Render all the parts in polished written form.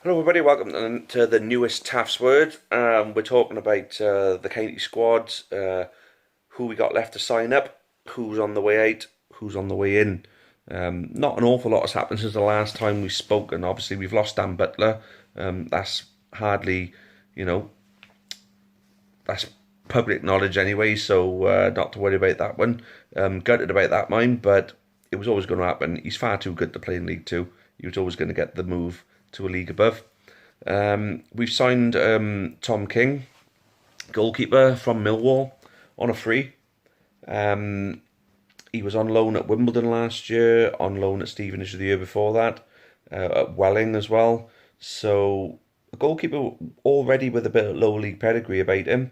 Hello everybody, welcome to the newest Taff's Word. We're talking about the county squads, who we got left to sign up, who's on the way out, who's on the way in. Not an awful lot has happened since the last time we spoke, and obviously we've lost Dan Butler. That's hardly, you know, that's public knowledge anyway, so not to worry about that one. Gutted about that mine, but it was always going to happen. He's far too good to play in League Two. He was always going to get the move to a league above. We've signed Tom King, goalkeeper from Millwall, on a free. He was on loan at Wimbledon last year, on loan at Stevenage the year before that, at Welling as well. So a goalkeeper already with a bit of lower league pedigree about him.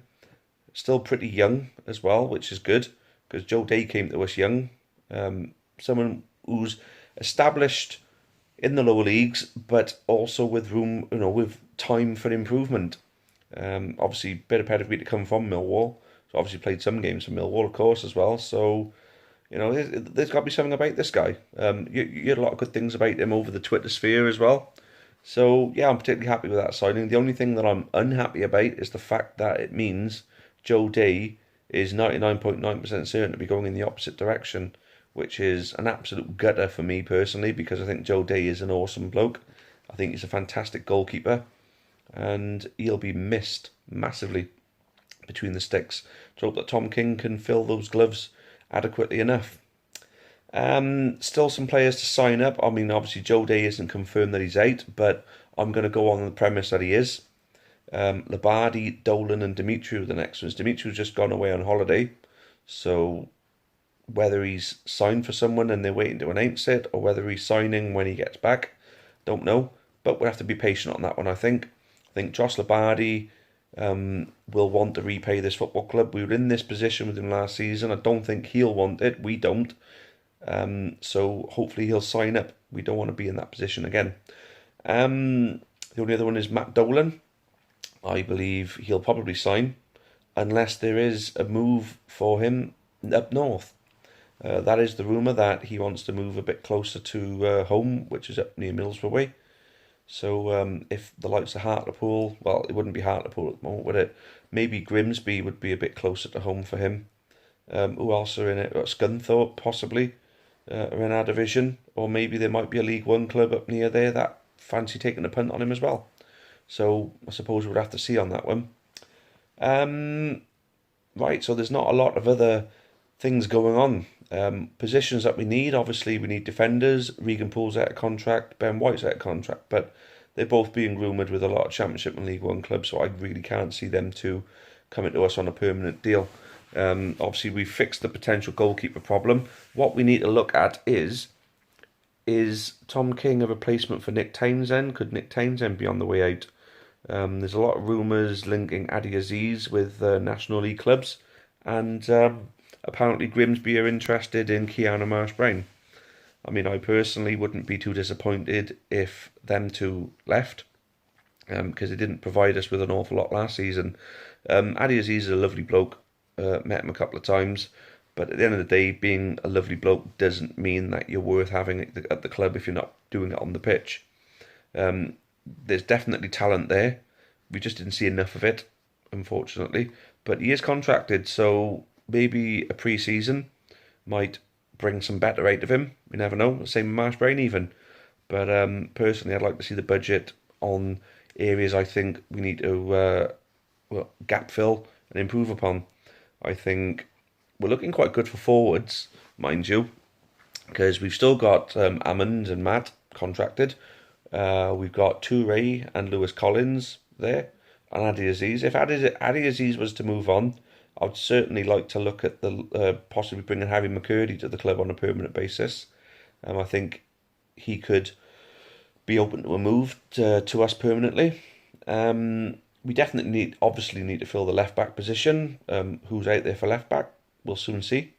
Still pretty young as well, which is good because Joe Day came to us young. Someone who's established in the lower leagues, but also with room, with time for improvement. Obviously, bit of pedigree to come from Millwall. So obviously played some games for Millwall, of course, as well. So there's got to be something about this guy. You heard a lot of good things about him over the Twitter sphere as well. So yeah, I'm particularly happy with that signing. The only thing that I'm unhappy about is the fact that it means Joe Day is 99.9% certain to be going in the opposite direction, which is an absolute gutter for me personally, because I think Joe Day is an awesome bloke. I think he's a fantastic goalkeeper, and he'll be missed massively between the sticks. So hope that Tom King can fill those gloves adequately enough. Still some players to sign up. I mean, obviously Joe Day isn't confirmed that he's out, but I'm going to go on the premise that he is. Labardi, Dolan and Dimitri are the next ones. Dimitri's just gone away on holiday, so whether he's signed for someone and they're waiting to announce it, or whether he's signing when he gets back, don't know. But we'll have to be patient on that one, I think. I think Josh Labardi will want to repay this football club. We were in this position with him last season. I don't think he'll want it. We don't. So hopefully he'll sign up. We don't want to be in that position again. The only other one is Matt Dolan. I believe he'll probably sign, unless there is a move for him up north. That is the rumour, that he wants to move a bit closer to home, which is up near Middlesbrough way. So if the likes of Hartlepool, well, it wouldn't be Hartlepool at the moment, would it? Maybe Grimsby would be a bit closer to home for him. Who else are in it? Scunthorpe, possibly, are in our division. Or maybe there might be a League One club up near there that fancy taking a punt on him as well. So I suppose we'll have to see on that one. Right, so there's not a lot of other things going on. Positions that we need, obviously we need defenders. Regan Poole's out of contract, Ben White's out of contract, but they're both being rumoured with a lot of Championship and League One clubs, so I really can't see them two coming to us on a permanent deal. Obviously we've fixed the potential goalkeeper problem. What we need to look at is Tom King a replacement for Nick Townsend? Could Nick Townsend be on the way out? There's a lot of rumours linking Adi Aziz with National League clubs, and apparently Grimsby are interested in Keanu Marsh-Brown. I mean, I personally wouldn't be too disappointed if them two left, because they didn't provide us with an awful lot last season. Adi Aziz is a lovely bloke, met him a couple of times, but at the end of the day, being a lovely bloke doesn't mean that you're worth having at the club if you're not doing it on the pitch. There's definitely talent there. We just didn't see enough of it, unfortunately. But he is contracted, so maybe a pre-season might bring some better out of him. We never know. The same with Marsh-Brown even. But personally, I'd like to see the budget on areas I think we need to gap fill and improve upon. I think we're looking quite good for forwards, mind you, because we've still got Ammond and Matt contracted. We've got Toure and Lewis Collins there, and Adi Aziz. If Adi Aziz was to move on, I'd certainly like to look at the possibly bringing Harry McCurdy to the club on a permanent basis. I think he could be open to a move to us permanently. We definitely obviously need to fill the left back position. Who's out there for left back? We'll soon see.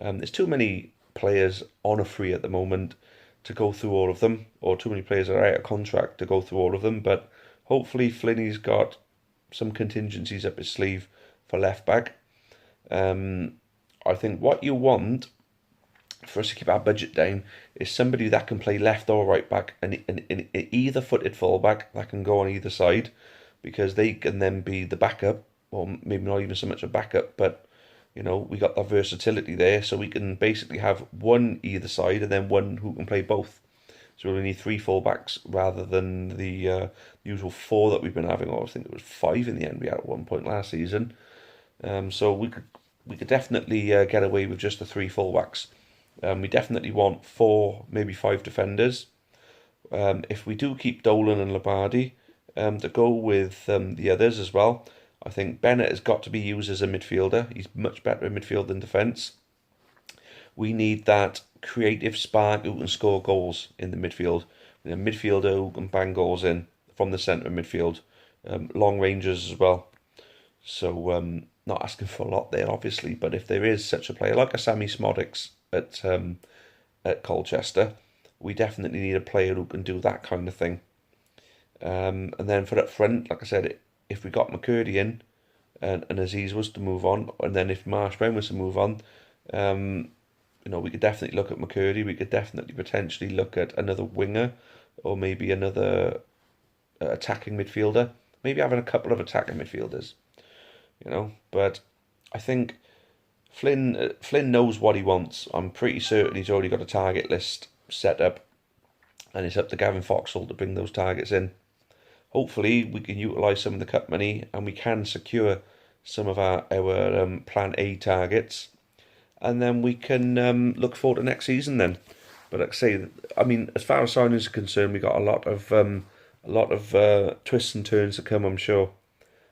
There's too many players on a free at the moment to go through all of them, or too many players are out of contract to go through all of them, but hopefully Flinny's got some contingencies up his sleeve for left back. I think what you want for us to keep our budget down, is somebody that can play left or right back, and either footed fullback that can go on either side, because they can then be the backup, or maybe not even so much a backup, but you know, we got that versatility there, so we can basically have one either side and then one who can play both. So we only need 3 fullbacks rather than the usual 4 that we've been having, or I think it was 5 in the end we had at one point last season. So we could definitely get away with just the 3 fullbacks. We definitely want 4, maybe 5 defenders. If we do keep Dolan and Labardi, to go with the others as well, I think Bennett has got to be used as a midfielder. He's much better in midfield than defence. We need that creative spark who can score goals in the midfield. A midfielder who can bang goals in from the centre of midfield. Long ranges as well. So not asking for a lot there, obviously, but if there is such a player like a Sammy Smodics at Colchester, we definitely need a player who can do that kind of thing. And then for up front, like I said, if we got McCurdy in and Aziz was to move on, and then if Marsh Brown was to move on, you know, we could definitely look at McCurdy. We could definitely potentially look at another winger, or maybe another attacking midfielder. Maybe having a couple of attacking midfielders, you know. But I think Flynn knows what he wants. I'm pretty certain he's already got a target list set up, and it's up to Gavin Foxall to bring those targets in. Hopefully we can utilise some of the cup money and we can secure some of our plan A targets, and then we can look forward to next season then. But like I say, I mean, as far as signings are concerned, we got a lot of twists and turns to come, I'm sure.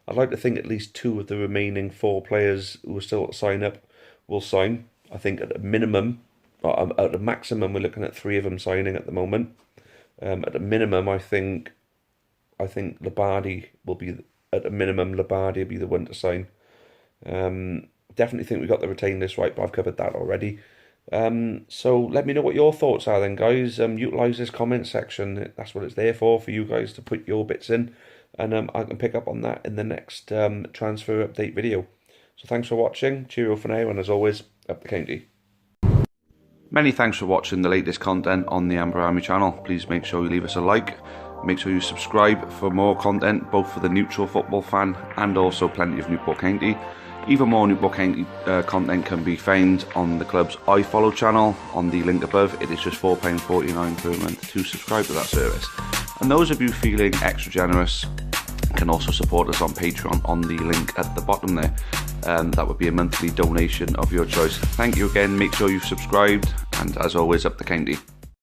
I'd like to think at least 2 of the remaining 4 players who are still to sign up will sign. I think at a minimum, or at a maximum, we're looking at 3 of them signing at the moment. At a minimum, I think Labardi will be, at a minimum, Labardi will be the one to sign. Definitely think we got the retain list right, but I've covered that already. So let me know what your thoughts are then, guys. Utilise this comment section. That's what it's there for you guys to put your bits in. And I can pick up on that in the next transfer update video. So thanks for watching. Cheerio for now, and as always, up the county. Many thanks for watching the latest content on the Amber Army channel. Please make sure you leave us a like. Make sure you subscribe for more content, both for the neutral football fan and also plenty of Newport County. Even more Newport County content can be found on the club's iFollow channel on the link above. It is just £4.49 per month to subscribe to that service. And those of you feeling extra generous can also support us on Patreon on the link at the bottom there. That would be a monthly donation of your choice. Thank you again, make sure you've subscribed, and as always, up the county.